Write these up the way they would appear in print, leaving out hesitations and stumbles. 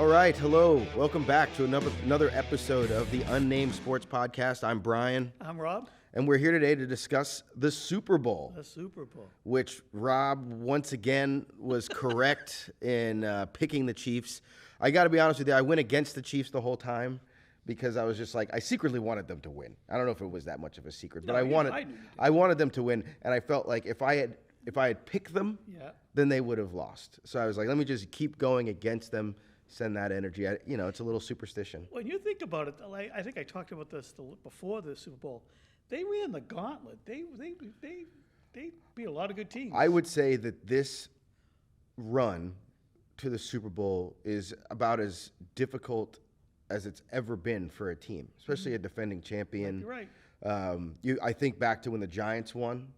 All right, hello. Welcome back to another episode of the Unnamed Sports Podcast. I'm Brian. I'm Rob. And we're here today to discuss the Super Bowl. The Super Bowl. Which Rob, once again, was correct in picking the Chiefs. I got to be honest with you, I went against the Chiefs the whole time because I was just like, I secretly wanted them to win. I don't know if it was that much of a secret, but I wanted them to win. And I felt like if I had picked them, then they would have lost. So I was like, let me just keep going against them. Send that energy. It's a little superstition. When you think about it, I think I talked about this before the Super Bowl. They ran the gauntlet. They beat a lot of good teams. I would say that this run to the Super Bowl is about as difficult as it's ever been for a team, especially a defending champion. You're right. I think back to when the Giants won,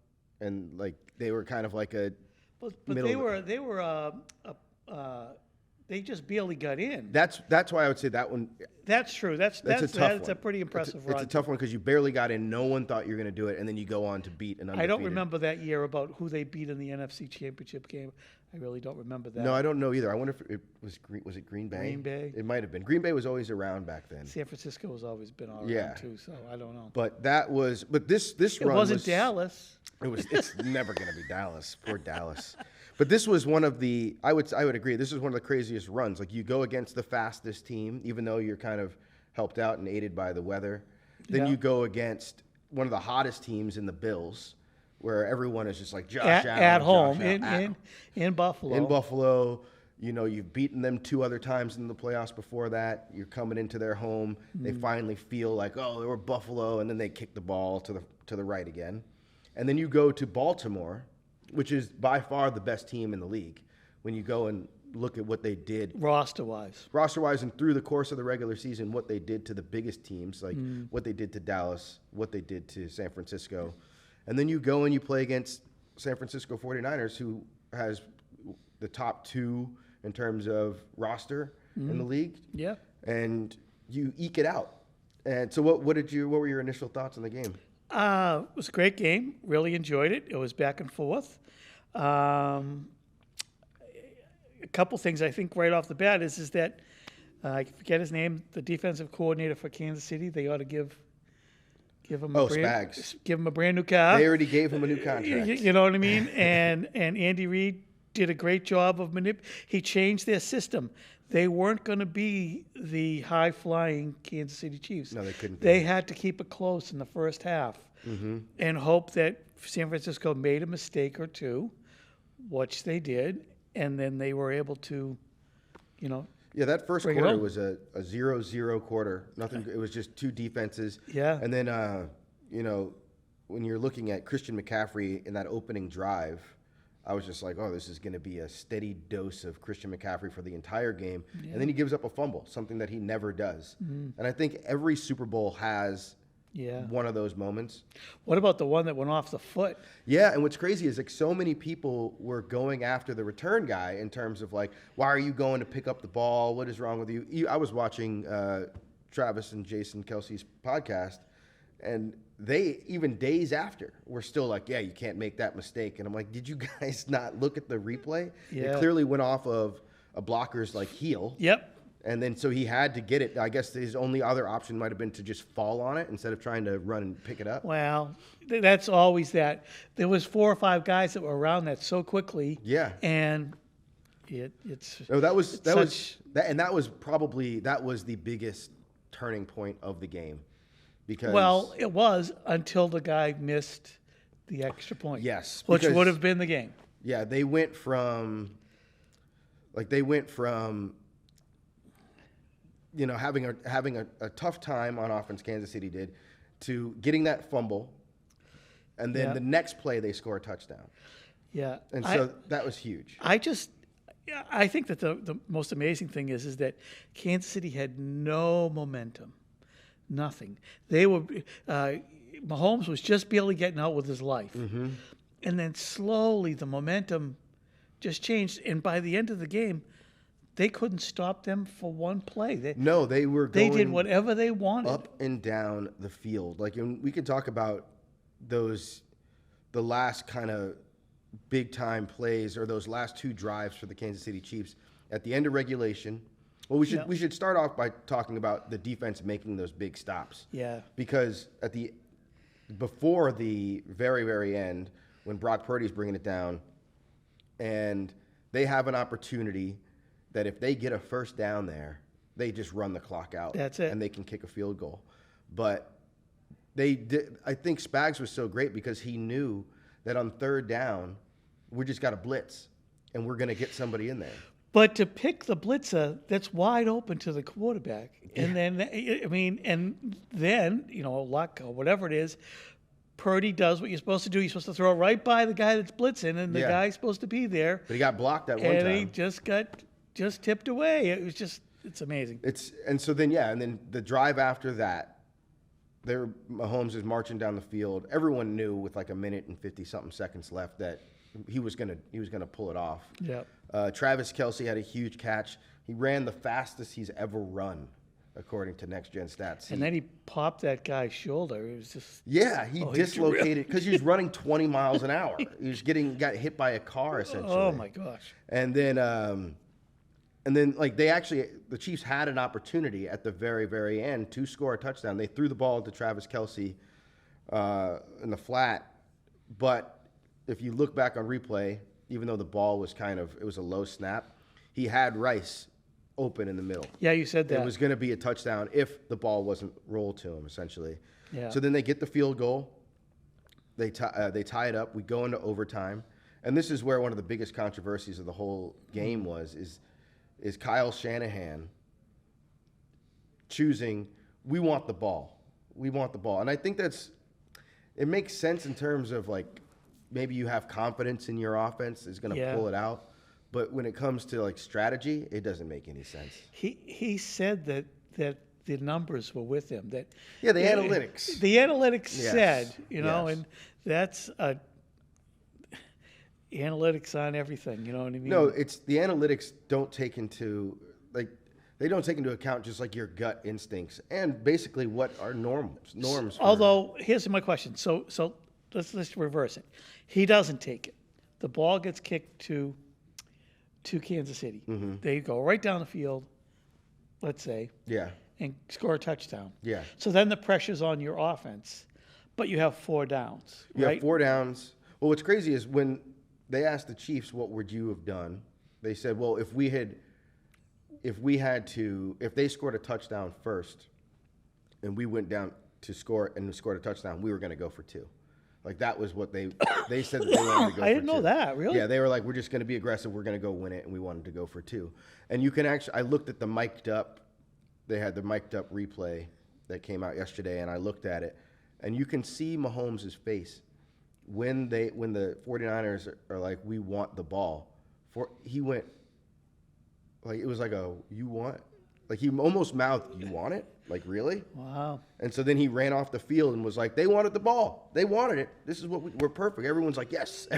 and like they were kind of like a. But they just barely got in. That's why I would say that one. That's true. That's a pretty impressive run. It's a tough one because you barely got in. No one thought you were going to do it, and then you go on to beat an undefeated. I don't remember that year about who they beat in the NFC Championship game. I really don't remember that. No, I don't know either. I wonder if it was Green Bay? Green Bay. It might have been. Green Bay was always around back then. San Francisco has always been around too, so I don't know. But this run wasn't Dallas. It's never going to be Dallas. Poor Dallas. But this was one of the, I would agree, this is one of the craziest runs. Like, you go against the fastest team, even though you're kind of helped out and aided by the weather. Then you go against one of the hottest teams in the Bills, where everyone is just like, Josh Allen. At home, in Buffalo. In Buffalo. You've beaten them 2 other times in the playoffs before that. You're coming into their home. They finally feel like, oh, they were Buffalo, and then they kick the ball to the right again. And then you go to Baltimore, which is by far the best team in the league. When you go and look at what they did roster-wise, and through the course of the regular season, what they did to the biggest teams, like what they did to Dallas, what they did to San Francisco. And then you go and you play against San Francisco 49ers, who has the top 2 in terms of roster in the league. Yeah. And you eke it out. And so what were your initial thoughts on the game? It was a great game. Really enjoyed it. It was back and forth. A couple things I think right off the bat is that I forget his name, the defensive coordinator for Kansas City. They ought to give him a brand new car. They already gave him a new contract. You know what I mean? And Andy Reid did a great job of he changed their system. They weren't going to be the high-flying Kansas City Chiefs. No, they couldn't. They had to keep it close in the first half and hope that San Francisco made a mistake or two, which they did, and then they were able to, Yeah, that first quarter was a 0-0 quarter. Nothing. It was just 2 defenses. Yeah. And then, when you're looking at Christian McCaffrey in that opening drive, I was just like, oh, this is going to be a steady dose of Christian McCaffrey for the entire game. Yeah. And then he gives up a fumble, something that he never does. And I think every Super Bowl has one of those moments. What about the one that went off the foot? Yeah, and what's crazy is like so many people were going after the return guy in terms of like, why are you going to pick up the ball? What is wrong with you? I was watching Travis and Jason Kelsey's podcast, and they, even days after, were still like, yeah, you can't make that mistake. And I'm like, did you guys not look at the replay? Yeah. It clearly went off of a blocker's like heel. Yep. And then so he had to get it. I guess his only other option might have been to just fall on it instead of trying to run and pick it up. Well, that's always that. There was 4 or 5 guys that were around that so quickly. Yeah. And it's no, that was the biggest turning point of the game. Because, well, it was until the guy missed the extra point. Yes. Which would have been the game. Yeah, they went from having a tough time on offense, Kansas City did, to getting that fumble, and then the next play they score a touchdown. Yeah. And so that was huge. I think that the most amazing thing is that Kansas City had no momentum. Nothing. They were Mahomes was just barely getting out with his life, and then slowly the momentum just changed. And by the end of the game, they couldn't stop them for one play. They did whatever they wanted up and down the field. Like, and we could talk about the last kind of big time plays, or those last 2 drives for the Kansas City Chiefs at the end of regulation. Well, we should start off by talking about the defense making those big stops. Yeah. Because before the very, very end, when Brock Purdy's bringing it down, and they have an opportunity that if they get a first down there, they just run the clock out. That's it. And they can kick a field goal. But I think Spags was so great because he knew that on third down, we just got to blitz, and we're going to get somebody in there. But to pick the blitzer that's wide open to the quarterback, and then luck or whatever it is, Purdy does what you're supposed to do. You're supposed to throw it right by the guy that's blitzing, and the guy's supposed to be there. But he got blocked at one time. And he just tipped away. It's amazing. And then the drive after that, Mahomes is marching down the field. Everyone knew with like a minute and 50-something seconds left that he was gonna pull it off. Yeah. Travis Kelce had a huge catch. He ran the fastest he's ever run, according to Next Gen Stats. And then he popped that guy's shoulder. It was just he dislocated because he was running 20 miles an hour. He was got hit by a car essentially. Oh my gosh! And then the Chiefs had an opportunity at the very, very end to score a touchdown. They threw the ball to Travis Kelce in the flat, but if you look back on replay, even though the ball was it was a low snap, he had Rice open in the middle. Yeah, you said that. It was going to be a touchdown if the ball wasn't rolled to him, essentially. Yeah. So then they get the field goal. They tie it up. We go into overtime. And this is where one of the biggest controversies of the whole game is Kyle Shanahan choosing, we want the ball. We want the ball. And I think it makes sense in terms of like, maybe you have confidence in your offense is going to pull it out. But when it comes to like strategy, it doesn't make any sense. He said that the numbers were with him. That the analytics. The analytics said, and that's analytics on everything. You know what I mean? No, it's the analytics don't take into account just like your gut instincts and basically what are norms. Although here's my question. So let's reverse it. He doesn't take it. The ball gets kicked to Kansas City. Mm-hmm. They go right down the field, let's say. Yeah. And score a touchdown. Yeah. So then the pressure's on your offense, but you have 4 downs. You have 4 downs. Well, what's crazy is when they asked the Chiefs, "What would you have done?" They said, "Well, if they scored a touchdown first, and we went down to score and scored a touchdown, we were going to go for 2." Like that was what they said that they wanted to go for 2. I didn't know that, really? Yeah, they were like, we're just going to be aggressive. We're going to go win it, and we wanted to go for 2. And you can I looked at they had the mic'd up replay that came out yesterday, and I looked at it, and you can see Mahomes' face when the 49ers are like, we want the ball. He went, like, it was like you want? Like he almost mouthed, you want it? Like, really? Wow. And so then he ran off the field and was like, they wanted the ball. They wanted it. This is what we're perfect. Everyone's like, yes.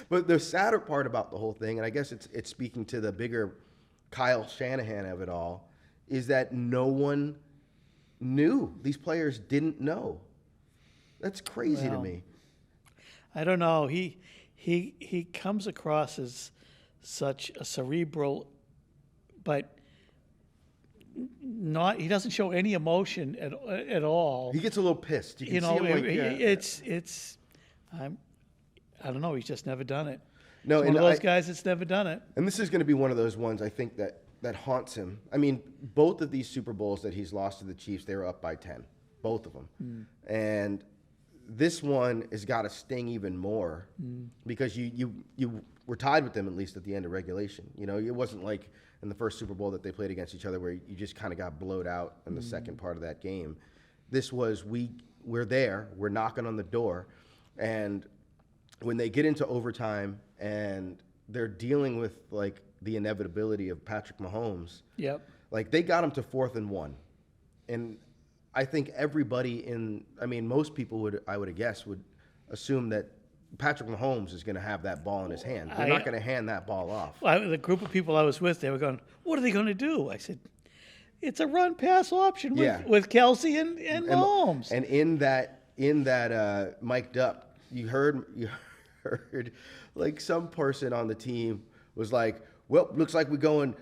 But the sadder part about the whole thing, and I guess it's speaking to the bigger Kyle Shanahan of it all, is that no one knew. These players didn't know. That's crazy to me. I don't know. He comes across as such a cerebral, but he doesn't show any emotion at all. He gets a little pissed. You can see him I don't know. He's just never done it. No, he's one of those guys that's never done it. And this is going to be one of those ones I think that haunts him. I mean, both of these Super Bowls that he's lost to the Chiefs, they were up by 10, both of them. And this one has got to sting even more because you were tied with them at least at the end of regulation. You know, it wasn't like in the first Super Bowl that they played against each other where you just kind of got blowed out in the second part of that game. This was we're there, we're knocking on the door, and when they get into overtime and they're dealing with like the inevitability of Patrick Mahomes. Yep. Like they got him to 4th and 1. And I think most people would assume that Patrick Mahomes is going to have that ball in his hand. They're not going to hand that ball off. The group of people I was with, they were going, what are they going to do? I said, it's a run-pass option with Kelce and Mahomes. And in that mic'd up, you heard like some person on the team was like, well, looks like we're going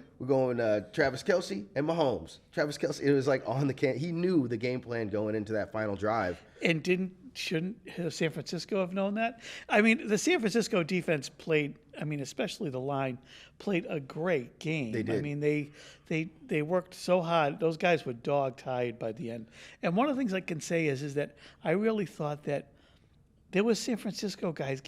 Travis Kelce and Mahomes. Travis Kelce, it was like on the can. He knew the game plan going into that final drive. And shouldn't San Francisco have known that? I mean, the San Francisco defense played, I mean, especially the line, played a great game. They did. I mean, they worked so hard. Those guys were dog-tired by the end. And one of the things I can say is that I really thought that there was San Francisco guys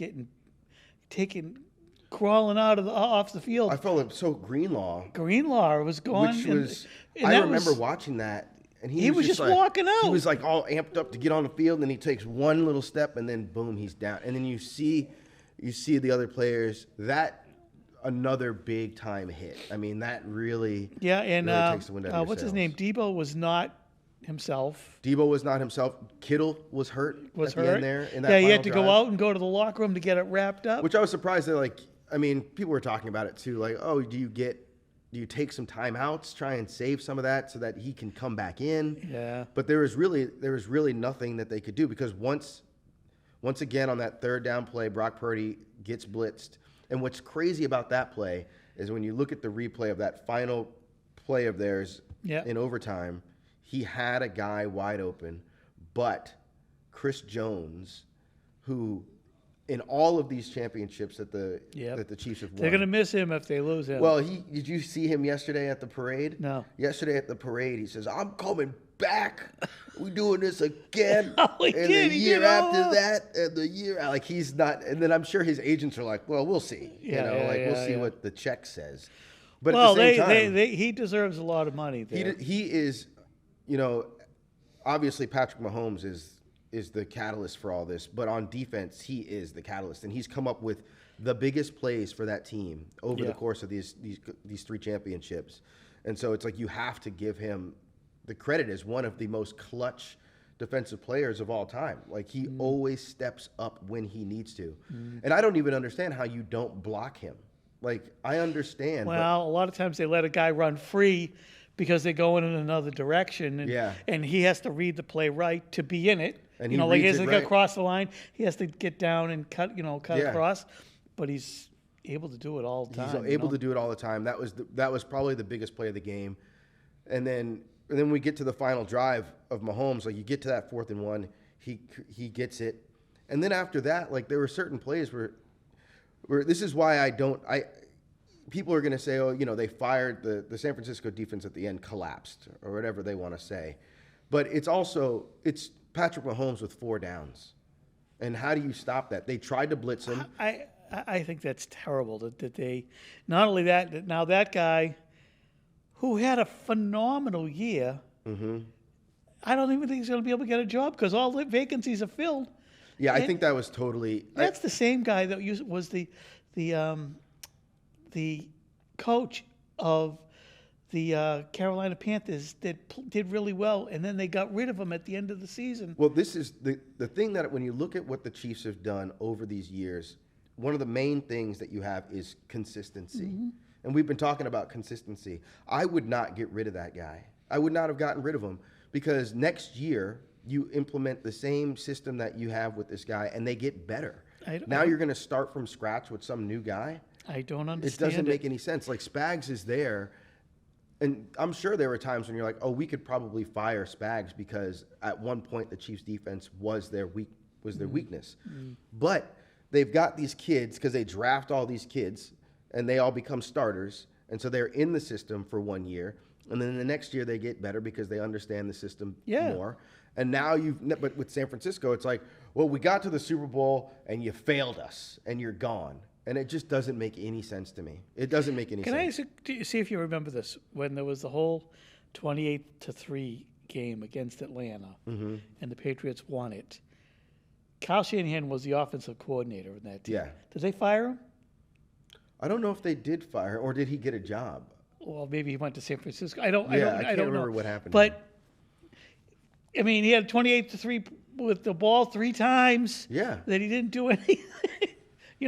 crawling out of off the field. I felt like so Greenlaw was gone. Which was, I remember watching that. And he was just like, walking out. He was like all amped up to get on the field, and he takes one little step, and then boom, he's down. And then you see the other players. That another big time hit. I mean, that really and really takes the wind out of your what's his sails. name? Debo was not himself. Debo was not himself. Kittle was hurt. Was at the hurt. end there in that Yeah, he final had to drive, go out and go to the locker room to get it wrapped up. which I was surprised that, like, I mean, people were talking about it too. Like, oh, do you take some timeouts, try and save some of that so that he can come back in? Yeah. But there was really nothing that they could do, because once again on that third down play, Brock Purdy gets blitzed. And what's crazy about that play is when you look at the replay of that final play of theirs in overtime, he had a guy wide open, but Chris Jones, who in all of these championships that the Chiefs have won. They're going to miss him if they lose him. Well, did you see him yesterday at the parade? No. Yesterday at the parade, he says, "I'm coming back. We doing this again." Oh, he and did. the He year did after all that, and the year like he's not. And then I'm sure his agents are like, "Well, we'll see. We'll see what the check says." But at the same time, he deserves a lot of money there. he is, obviously Patrick Mahomes is the catalyst for all this, but on defense, he is the catalyst, and he's come up with the biggest plays for that team over the course of these three championships. And so it's like you have to give him the credit as one of the most clutch defensive players of all time. Like, he always steps up when he needs to. And I don't even understand how you don't block him. Like, I understand. Well, a lot of times they let a guy run free because they're going in another direction, and he has to read the play right to be in it. And he like he reads has it to right. across the line. He has to get down and cut across, but he's able to do it all the time. He's able to do it all the time. That was probably the biggest play of the game. And then we get to the final drive of Mahomes. Like, you get to that 4th and 1, he gets it, and then after that, like, there were certain plays where this is why people are going to say, oh, they fired the San Francisco defense at the end, collapsed, or whatever they want to say. But it's Patrick Mahomes with 4 downs. And how do you stop that? They tried to blitz him. I think that's terrible that they, not only that, now that guy who had a phenomenal year, I don't even think he's going to be able to get a job because all the vacancies are filled. Yeah, I think that was totally. That's the same guy that was the coach of the Carolina Panthers that did really well, and then they got rid of him at the end of the season. Well, this is the thing that when you look at what the Chiefs have done over these years, one of the main things that you have is consistency. And we've been talking about consistency. I would not get rid of that guy. I would not have gotten rid of him, because next year you implement the same system that you have with this guy, and they get better. Now you're going to start from scratch with some new guy. I don't understand. It doesn't make any sense. Like, Spags is there, and I'm sure there were times when you're like, oh, we could probably fire Spags because at one point the Chiefs' defense was their weakness. But they've got these kids, because they draft all these kids, and they all become starters, and so they're in the system for 1 year, and then the next year they get better because they understand the system more. And now but with San Francisco, it's like, well, we got to the Super Bowl and you failed us and you're gone. And it just doesn't make any sense to me. It doesn't make any sense. Can I see if you remember this, when there was the whole 28-3 game against Atlanta, and the Patriots won it? Kyle Shanahan was the offensive coordinator in that team. Yeah. Did they fire him? I don't know if they did fire, or did he get a job? Well, maybe he went to San Francisco. I don't can't know. remember what happened. But I mean, he had 28-3 with the ball 3 times. Yeah. That he didn't do anything. I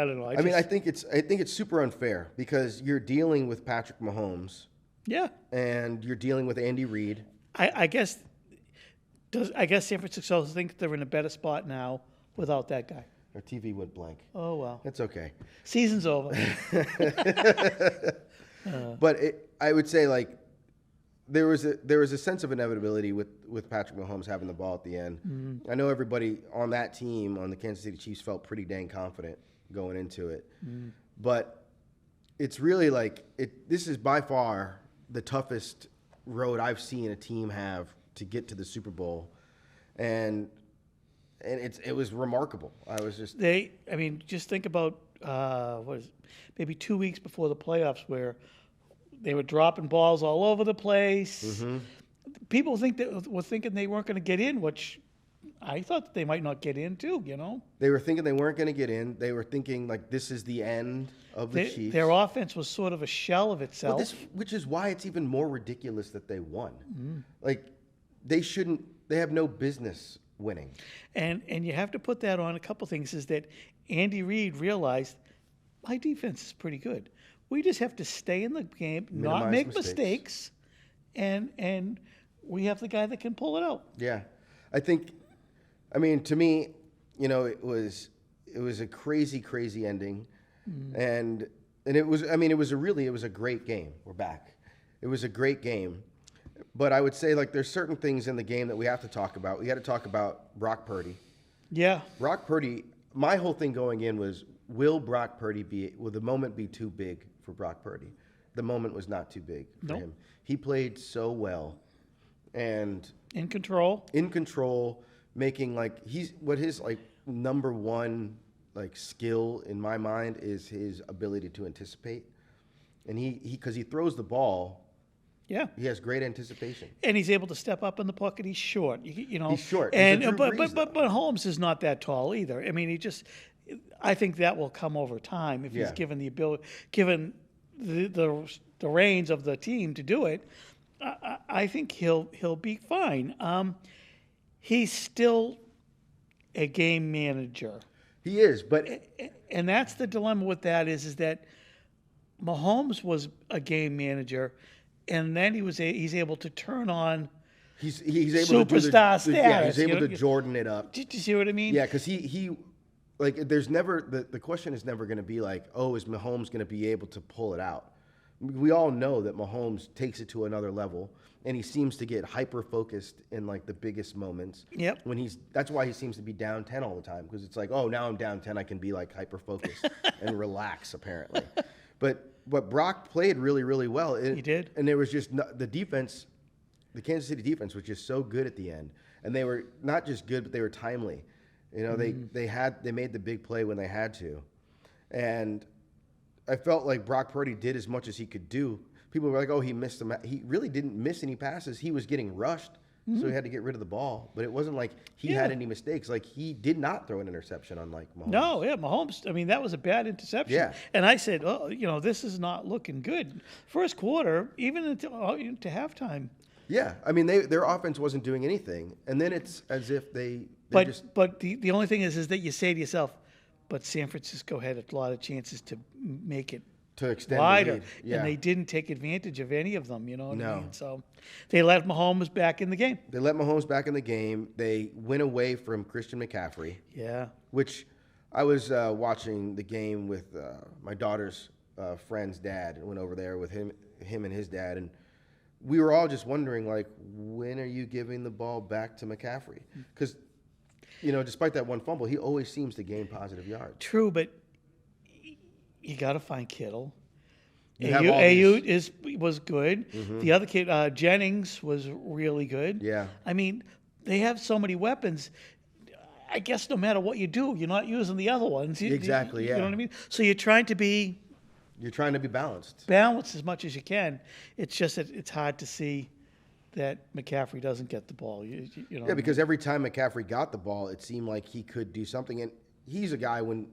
don't know. I think it's super unfair, because you're dealing with Patrick Mahomes. Yeah. And you're dealing with Andy Reid. I guess San Francisco thinks they're in a better spot now without that guy. Our TV went blank. Oh, well. That's okay. Season's over. But I would say, like, there was a sense of inevitability with Patrick Mahomes having the ball at the end. Mm-hmm. I know everybody on that team, on the Kansas City Chiefs, felt pretty dang confident going into it. Mm-hmm. But it's really like this is by far the toughest road I've seen a team have to get to the Super Bowl, and it was remarkable. I was just just think about maybe 2 weeks before the playoffs where they were dropping balls all over the place. Mm-hmm. People were thinking they weren't going to get in, which I thought they might not get in too, you know? They were thinking they weren't going to get in. They were thinking, like, this is the end of the Chiefs. Their offense was sort of a shell of itself. Well, which is why it's even more ridiculous that they won. Mm-hmm. Like, they have no business winning. And you have to put that on a couple things, is that Andy Reid realized my defense is pretty good. We just have to stay in the game, not make mistakes, and we have the guy that can pull it out. Yeah. To me, you know, it was a crazy, crazy ending. Mm. And it was a great game. We're back. It was a great game. But I would say, like, there's certain things in the game that we have to talk about. We got to talk about Brock Purdy. Yeah. Brock Purdy, my whole thing going in was, will the moment be too big for Brock Purdy? The moment was not too big for him. He played so well. And in control, making, like, his number one, like, skill in my mind is his ability to anticipate. And because he throws the ball. Yeah, he has great anticipation, and he's able to step up in the pocket. He's short, you know. He's short, but Holmes is not that tall either. I mean, I think that will come over time if he's given the ability, given the reins of the team to do it. I think he'll be fine. He's still a game manager. He is, and that's the dilemma with that is that Mahomes was a game manager. And then he's able to turn on he's able superstar to do status. Yeah, he's able to Jordan it up. Did you see what I mean? Yeah, because he like, there's never the question is never going to be like, oh, is Mahomes going to be able to pull it out? We all know that Mahomes takes it to another level, and he seems to get hyper focused in, like, the biggest moments. Yep. That's why he seems to be down 10 all the time, because it's like, oh, now I'm down 10, I can be, like, hyper focused and relax apparently. But Brock played really, really well. He did. And there was just the defense, the Kansas City defense was just so good at the end. And they were not just good, but they were timely. You know, they made the big play when they had to. And I felt like Brock Purdy did as much as he could do. People were like, oh, he missed them. He really didn't miss any passes. He was getting rushed. So he had to get rid of the ball. But it wasn't like he had any mistakes. Like, he did not throw an interception, unlike Mahomes. No, Mahomes, I mean, that was a bad interception. Yeah. And I said, oh, you know, this is not looking good. First quarter, even into halftime. Yeah. I mean, their offense wasn't doing anything. And then it's as if But the only thing is that you say to yourself, but San Francisco had a lot of chances to make it to extend wider, the lead. Yeah. And they didn't take advantage of any of them. You know what I mean? So they let Mahomes back in the game. They went away from Christian McCaffrey. Yeah. Which I was watching the game with my daughter's friend's dad. I went over there with him and his dad, and we were all just wondering, like, when are you giving the ball back to McCaffrey? Because, you know, despite that one fumble, he always seems to gain positive yards. True, but you got to find Kittle. Ayuk was good. Mm-hmm. The other kid, Jennings, was really good. Yeah. I mean, they have so many weapons. I guess no matter what you do, you're not using the other ones. Exactly, yeah. You know what I mean? So you're trying to be balanced. Balanced as much as you can. It's just that it's hard to see that McCaffrey doesn't get the ball. You know. Yeah, because every time McCaffrey got the ball, it seemed like he could do something. And he's a guy, when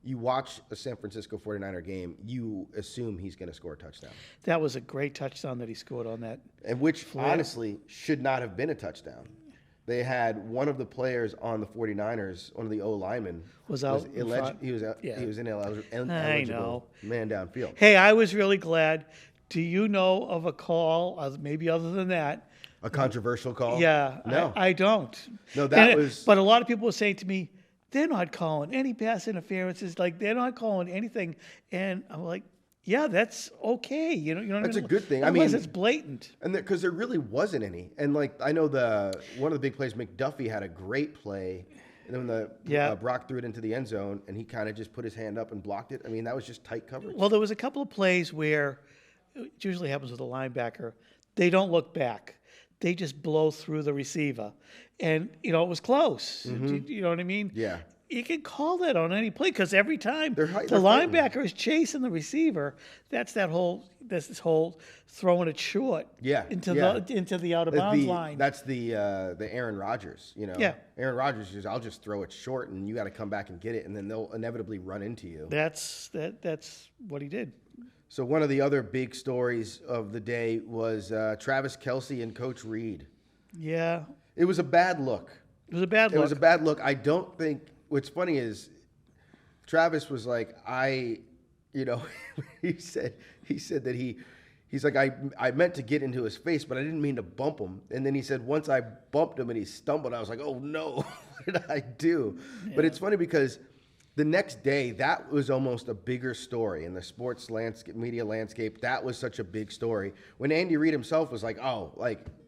you watch a San Francisco 49er game, you assume he's going to score a touchdown. That was a great touchdown that he scored on that. And which, honestly, should not have been a touchdown. They had one of the players on the 49ers, one of the O-linemen, was out. He was ineligible man downfield. Hey, I was really glad. Do you know of a call, maybe other than that? A controversial call? Yeah. No. I don't. No, But a lot of people were saying to me, they're not calling any pass interferences. Like, they're not calling anything. And I'm like, yeah, that's okay. You know what That's I mean? a good thing. Unless it's blatant. And because there really wasn't any. And like, I know one of the big plays, McDuffie had a great play. And then Brock threw it into the end zone, and he kind of just put his hand up and blocked it. I mean, that was just tight coverage. Well, there was a couple of plays where it usually happens with a linebacker. They don't look back. They just blow through the receiver. And, it was close. You know what I mean? Yeah. You can call that on any play because every time they're linebacker is chasing the receiver, that's this whole throwing it short into the out of bounds line. That's the Aaron Rodgers, Yeah. Aaron Rodgers says, I'll just throw it short and you got to come back and get it, and then they'll inevitably run into you. That's what he did. So one of the other big stories of the day was Travis Kelce and Coach Reed. Yeah. It was a bad look. It was a bad look. It was a bad look. I don't think. What's funny is Travis was like, he said that he's like, I meant to get into his face, but I didn't mean to bump him. And then he said, once I bumped him and he stumbled, I was like, oh no, what did I do? Yeah. But it's funny because the next day, that was almost a bigger story in the sports media landscape. That was such a big story. When Andy Reid himself was like,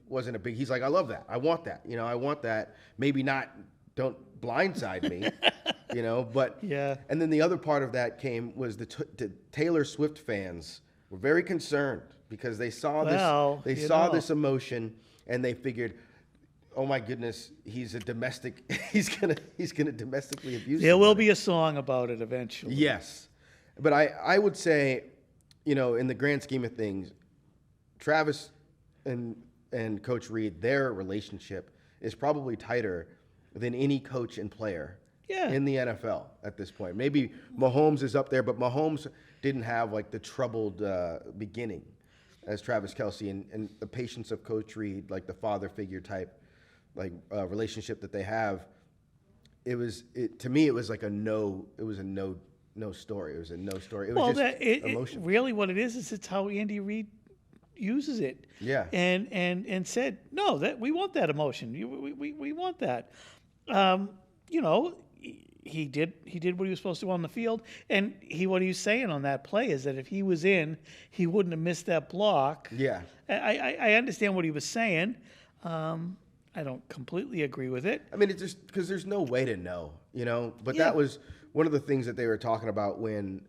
wasn't a big, he's like, I love that. I want that. I want that. Maybe not, don't blindside me, but yeah. And then the other part of that was the Taylor Swift fans were very concerned because they saw this emotion and they figured, oh my goodness, he's a domestic, he's gonna domestically abuse. There will be a song about it eventually. Yes, but I would say, in the grand scheme of things, Travis and Coach Reed, their relationship is probably tighter than any coach and player in the NFL at this point. Maybe Mahomes is up there, but Mahomes didn't have like the troubled beginning as Travis Kelce, and the patience of Coach Reed, like the father figure type relationship that they have. To me it was like a no story. It was a no story. It was emotion. Really what it is it's how Andy Reid uses it. Yeah. And said, no, that we want that emotion. We want that. He did what he was supposed to on the field, and what he was saying on that play is that if he was in, he wouldn't have missed that block. Yeah. I understand what he was saying. I don't completely agree with it. I mean, it's just because there's no way to know, But that was one of the things that they were talking about when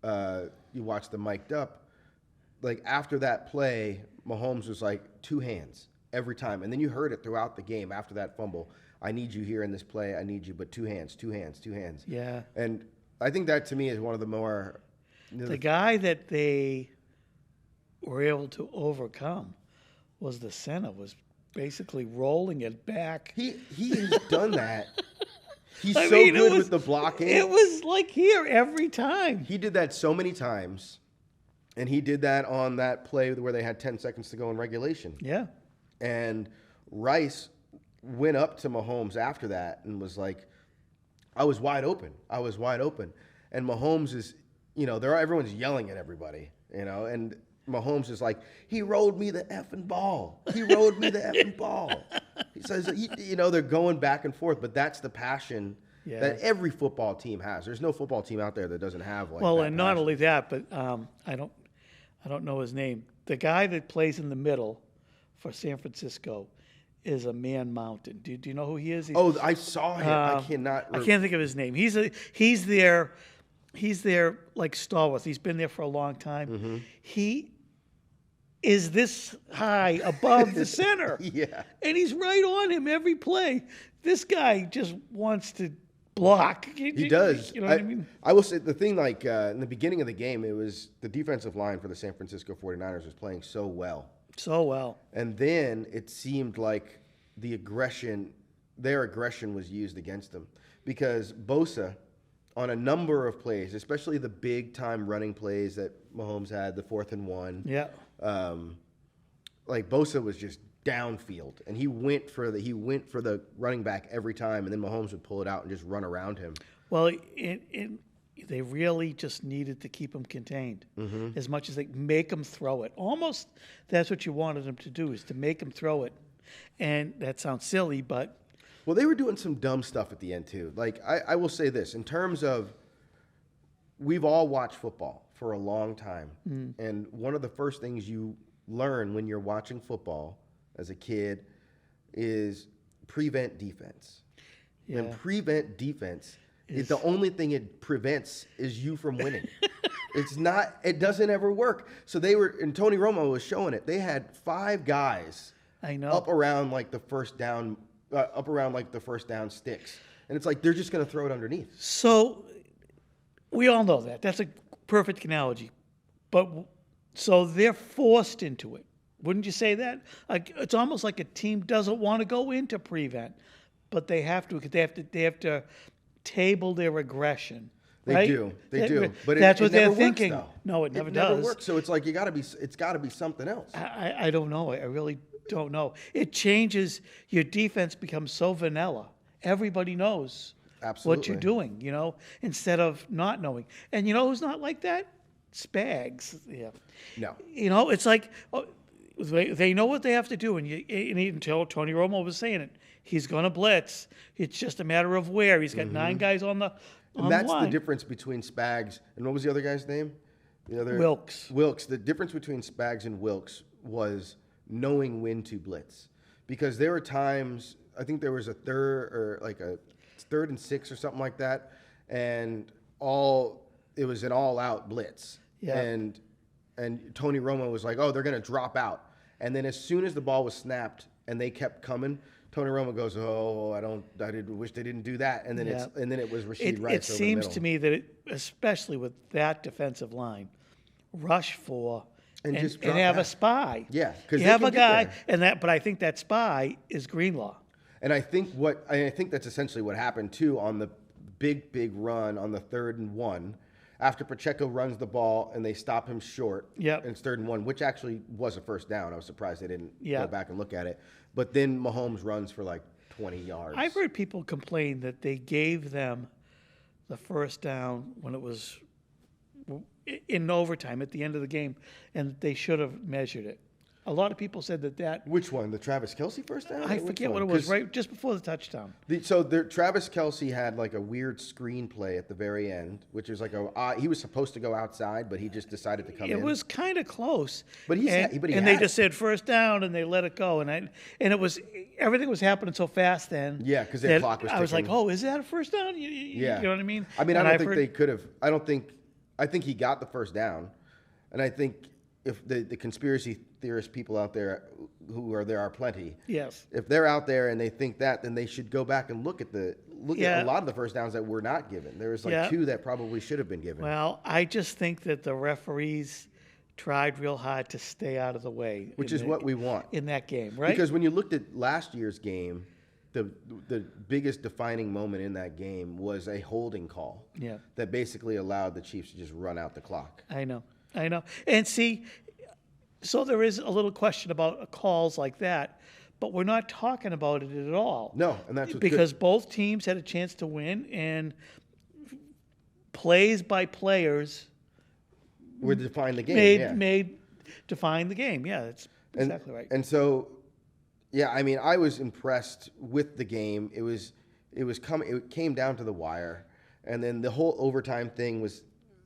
you watch the mic'd up. Like after that play, Mahomes was like 2 hands every time, and then you heard it throughout the game after that fumble. I need you here in this play. I need you, but 2 hands, 2 hands, 2 hands. Yeah. And I think that to me is one of the more. The guy that they were able to overcome was the center. Was basically rolling it back. He's done that. He's good with the blocking. It was like here every time. He did that so many times, and he did that on that play where they had 10 seconds to go in regulation. Yeah. And Rice went up to Mahomes after that and was like, I was wide open. And Mahomes is, everyone's yelling at everybody, and Mahomes is like, he rolled me the effing ball. He says, they're going back and forth, but that's the passion that every football team has. There's no football team out there that doesn't have that and not only that, but I don't know his name. The guy that plays in the middle for San Francisco is a man mountain. Do you know who he is? I saw him. I can't think of his name. He's their like stalwart. He's been there for a long time. Mm-hmm. He is this high above the center. Yeah. And he's right on him every play. This guy just wants to block. He does. You know what I mean? I will say the thing, in the beginning of the game, it was the defensive line for the San Francisco 49ers was playing so well. And then it seemed like their aggression was used against them because Bosa, on a number of plays, especially the big-time running plays that Mahomes had, the 4th and 1. Yeah. Bosa was just downfield, and he went for the running back every time, and then Mahomes would pull it out and just run around him. Well, they really just needed to keep him contained as much as they make him throw it. Almost that's what you wanted him to do, is to make him throw it. And that sounds silly, but Well, they were doing some dumb stuff at the end too. Like I will say this in terms of we've all watched football for a long time, and one of the first things you learn when you're watching football as a kid is prevent defense. Yeah. And prevent defense is the only thing it prevents is you from winning. It's not. It doesn't ever work. So they were, and Tony Romo was showing it. They had 5 guys. I know. Up around like the first down sticks, and it's like they're just going to throw it underneath. So we all know that. That's a perfect analogy. But so they're forced into it. Wouldn't you say that? Like it's almost like a team doesn't want to go into prevent, but they have to because they have to table their aggression. They right? do, but that's it what never they're works, thinking. though. No, it never It does. never works. So it's like it's got to be something else. I don't know. I really don't know. It changes. Your defense becomes so vanilla. Everybody knows what you're doing, instead of not knowing. And you know who's not like that? Spags. Yeah. No. It's like they know what they have to do. And until Tony Romo was saying it, he's going to blitz. It's just a matter of where. He's got 9 guys on the And that's the difference between Spags and what was the other guy's name? The other Wilkes. Wilkes. The difference between Spags and Wilkes was knowing when to blitz, because there were times I think there was a third and 6 or something like that, and it was an all-out blitz. Yeah. And Tony Romo was like, "Oh, they're going to drop out," and then as soon as the ball was snapped and they kept coming, Tony Romo goes, "Oh, I wish they didn't do that." And then it was Rashid Rice. It seems to me that especially with that defensive line, rush for and have a spy. Yeah, because you have a guy, but I think that spy is Greenlaw. And I think that's essentially what happened too on the big run on the 3rd and 1. After Pacheco runs the ball and they stop him short, Yep. and it's 3rd and 1, which actually was a first down. I was surprised they didn't Yeah. go back and look at it. But then Mahomes runs for like 20 yards. I've heard people complain that they gave them the first down when it was in overtime at the end of the game, and they should have measured it. A lot of people said that. Which one? The Travis Kelce first down? I forget what it was, right just before the touchdown. Travis Kelce had like a weird screen play at the very end, which was like he was supposed to go outside, but he just decided to come in. It was kind of close. But they just said first down, and they let it go, and it was everything was happening so fast then. Yeah, because their clock was ticking. I was like, oh, is that a first down? Yeah. You know what I mean? I mean, I don't think they could have. I think he got the first down, and I think if the conspiracy theorist people out there, there are plenty. Yes. If they're out there and they think that, then they should go back and look at a lot of the first downs that were not given. There was 2 that probably should have been given. Well, I just think that the referees tried real hard to stay out of the way. Which is what we want in that game, right? Because when you looked at last year's game, the biggest defining moment in that game was a holding call. Yeah. That basically allowed the Chiefs to just run out the clock. I know. And see, so there is a little question about calls like that, but we're not talking about it at all. No, and that's because both teams had a chance to win, and plays by players were to define the game. Made define the game. Yeah, that's exactly right. And so, yeah, I mean, I was impressed with the game. It came down to the wire, and then the whole overtime thing was.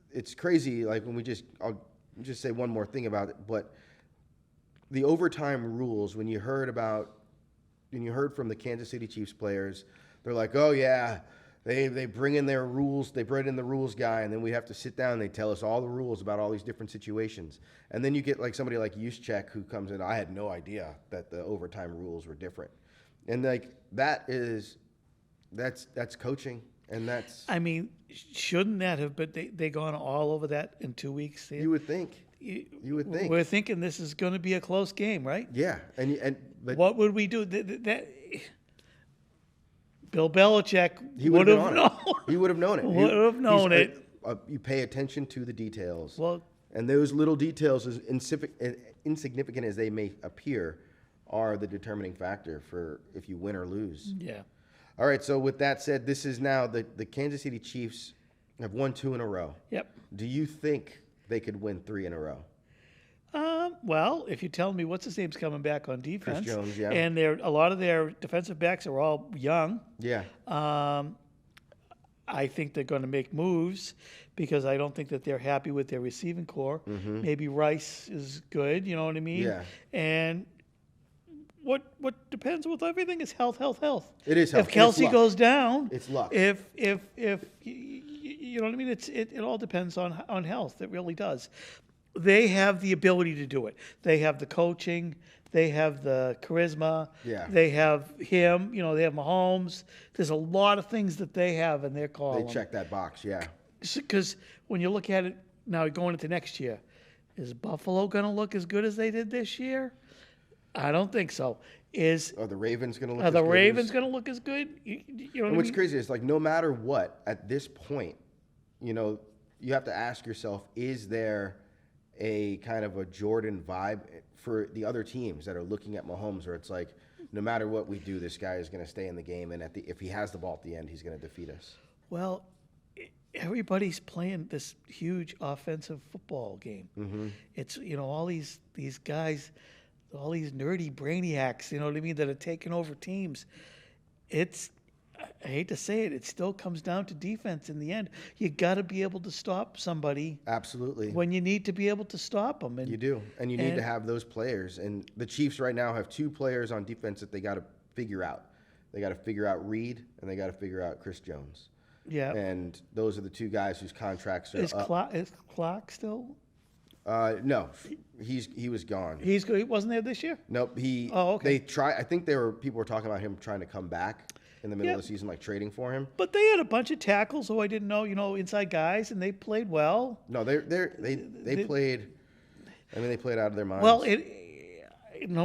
It's crazy. Like I'll just say one more thing about it, but the overtime rules. When you heard from the Kansas City Chiefs players, they're like, "Oh yeah, they bring in their rules. They bring in the rules guy, and then we have to sit down and they tell us all the rules about all these different situations." And then you get like somebody like Juszczyk who comes in. I had no idea that the overtime rules were different, and like that's coaching. And that's. I mean, shouldn't that have been? They gone all over that in 2 weeks. You would think. You would think. We're thinking this is going to be a close game, right? Yeah, but what would we do? Bill Belichick would have known. He would have known it. Would have known it. You pay attention to the details. Well, and those little details, as insignificant as they may appear, are the determining factor for if you win or lose. Yeah. All right, so with that said, this is now the Kansas City Chiefs have won 2 in a row. Yep. Do you think they could win 3 in a row? Well, if you tell me what's his name's coming back on defense, Jones, yeah. and a lot of their defensive backs are all young. Yeah. I think they're going to make moves because I don't think that they're happy with their receiving core. Maybe Rice is good, you know what I mean? Yeah. And what depends with everything is health. It is health. If Kelsey goes down, it's luck. If you know what I mean, it all depends on health. It really does. They have the ability to do it. They have the coaching. They have the charisma. Yeah. They have him. You know, they have Mahomes. There's a lot of things that they have in their column. They check that box, yeah. Because when you look at it now going into next year, is Buffalo going to look as good as they did this year? I don't think so. Are the Ravens going to look Are as the good Ravens as... going to look as good? You know And what what's I mean? crazy is, like, no matter what, at this point, you know, you have to ask yourself, is there a kind of a Jordan vibe for the other teams that are looking at Mahomes, where it's like, no matter what we do, this guy is going to stay in the game, and if he has the ball at the end, he's going to defeat us. Well, everybody's playing this huge offensive football game. It's, you know, all these guys, all these nerdy brainiacs, you know what I mean, that are taking over teams. I hate to say it, it still comes down to defense in the end. You got to be able to stop somebody. Absolutely. When you need to be able to stop them. And you do, and you need to have those players. And the Chiefs right now have 2 players on defense that they got to figure out. They got to figure out Reed, and they got to figure out Chris Jones. Yeah. And those are the 2 guys whose contracts are up. Is Clark still? No, he was gone. He wasn't there this year? Nope. Oh, okay. I think people were talking about him trying to come back in the middle of the season, like trading for him. But they had a bunch of tackles who I didn't know, you know, inside guys, and they played well. No, they played. I mean, they played out of their minds. Well,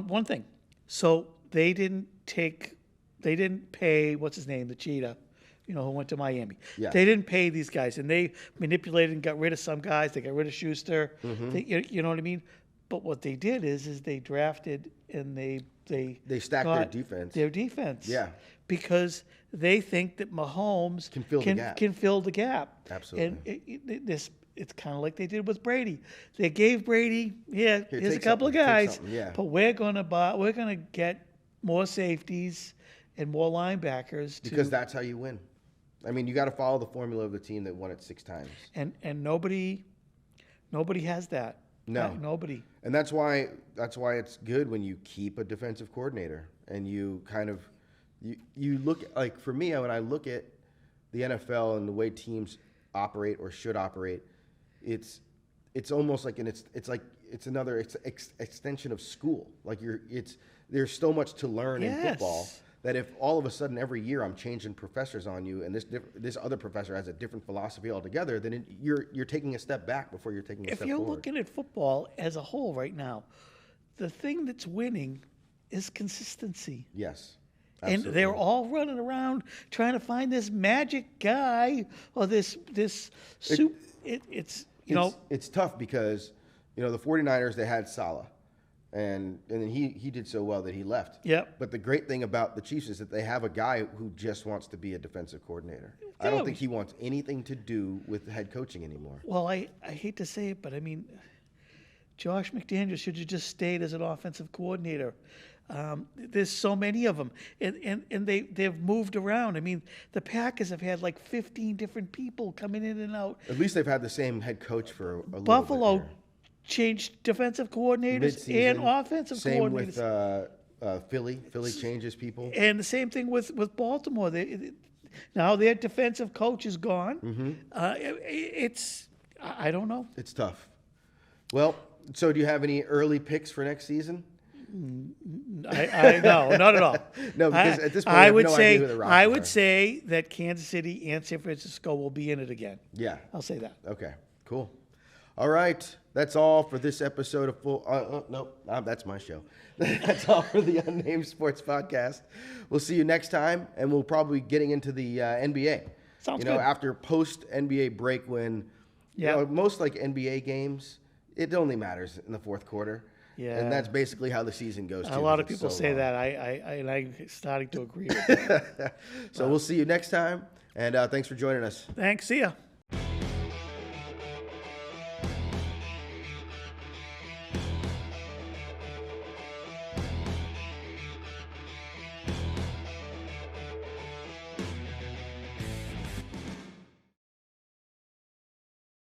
one thing. So they didn't pay what's his name, the cheetah, you know, who went to Miami. Yeah. They didn't pay these guys, and they manipulated and got rid of some guys. They got rid of Schuster. You know what I mean? But what they did is they drafted and they stacked their defense. Their defense. Yeah. Because they think that Mahomes can fill the gap. Absolutely. And it's kind of like they did with Brady. They gave Brady, here's a couple of guys, but we're gonna get more safeties and more linebackers because that's how you win. I mean, you got to follow the formula of the team that won it 6 times. And nobody has that. No, nobody. And that's why it's good when you keep a defensive coordinator and you kind of you look, like, for me, when I look at the NFL and the way teams operate or should operate, it's almost like it's another extension of school. Like there's so much to learn in football that if all of a sudden every year I'm changing professors on you and this other professor has a different philosophy altogether, then you're taking a step back before you're taking a step forward. If you're looking at football as a whole right now, the thing that's winning is consistency. Yes. Absolutely. And they're all running around trying to find this magic guy or this soup. It's tough because, you know, the 49ers, they had Salah. And then he did so well that he left. Yep. But the great thing about the Chiefs is that they have a guy who just wants to be a defensive coordinator. I don't think he wants anything to do with head coaching anymore. Well, I hate to say it, but I mean, Josh McDaniels should have just stayed as an offensive coordinator. There's so many of them, and they've moved around. I mean, the Packers have had like 15 different people coming in and out. At least they've had the same head coach for a little bit. Buffalo changed defensive coordinators Mid-season. and offensive coordinators. Same with Philly. Philly changes people. And the same thing with Baltimore. Now their defensive coach is gone. I don't know. It's tough. Well, so do you have any early picks for next season? No, not at all. No, because at this point, I have no idea who the roster I would say that Kansas City and San Francisco will be in it again. Yeah. I'll say that. Okay, cool. All right. That's all for this episode of that's my show. That's all for the Unnamed Sports Podcast. We'll see you next time, and we'll probably be getting into the NBA. Sounds good. After post-NBA break when, most like NBA games, it only matters in the fourth quarter. Yeah. And that's basically how the season goes, too. A lot of people say that. I'm starting to agree with that. So we'll see you next time, and thanks for joining us. Thanks. See ya.